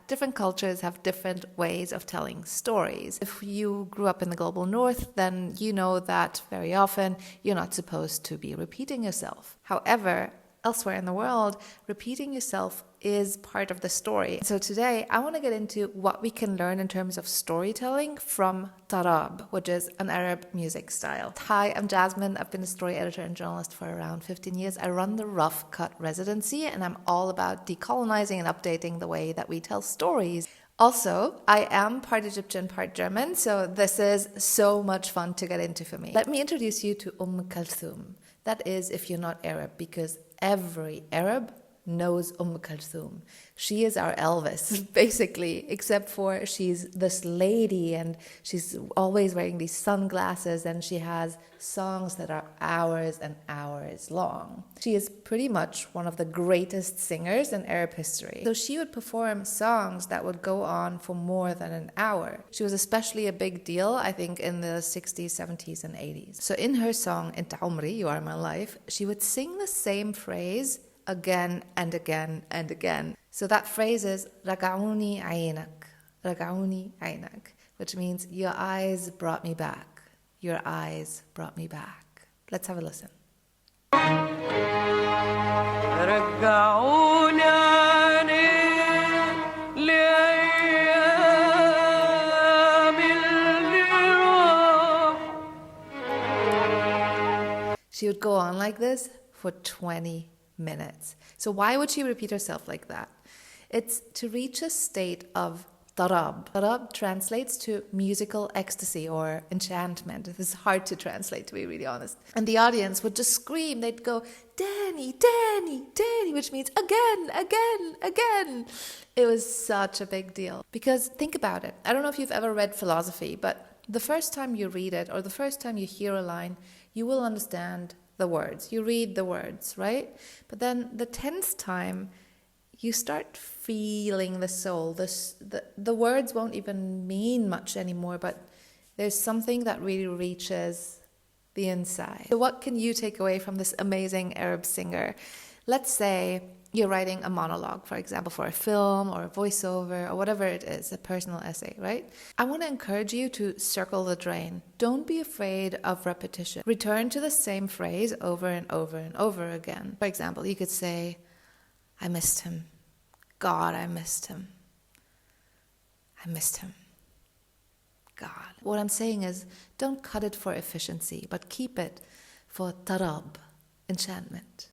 different cultures have different ways of telling stories. If you grew up in the global north, then you know that very often you're not supposed to be repeating yourself. However, elsewhere in the world, repeating yourself is part of the story. So today, I want to get into what we can learn in terms of storytelling from Tarab, which is an Arab music style. Hi, I'm Jasmine. I've been a story editor and journalist for around 15 years. I run the Rough Cut residency, and I'm all about decolonizing and updating the way that we tell stories. Also, I am part Egyptian, part German, so this is so much fun to get into for me. Let me introduce you to Kulthum. That is, if you're not Arab, because every Arab knows Kulthum. She is our Elvis, basically, except for she's this lady and she's always wearing these sunglasses and she has songs that are hours and hours long. She is pretty much one of the greatest singers in Arab history. So she would perform songs that would go on for more than an hour. She was especially a big deal, I think, in the 60s, 70s, and 80s. So in her song, Inta Umri, You Are My Life, she would sing the same phrase again and again and again. So that phrase is Raga'uni aynak, which means your eyes brought me back. Your eyes brought me back. Let's have a listen. She would go on like this for 20 minutes. So why would she repeat herself like that? It's to reach a state of tarab. Tarab translates to musical ecstasy or enchantment. This is hard to translate, to be really honest. And the audience would just scream. They'd go, Danny, Danny, Danny, which means again, again, again. It was such a big deal. Because think about it. I don't know if you've ever read philosophy, but the first time you read it or the first time you hear a line, you will understand the words. You read the words, right? But then the 10th time, you start feeling the soul. The words won't even mean much anymore, but there's something that really reaches the inside. So what can you take away from this amazing Arab singer? Let's say you're writing a monologue, for example, for a film or a voiceover or whatever it is, a personal essay, right? I want to encourage you to circle the drain. Don't be afraid of repetition. Return to the same phrase over and over and over again. For example, you could say, I missed him. God, I missed him. I missed him. God. What I'm saying is, don't cut it for efficiency, but keep it for tarab, enchantment.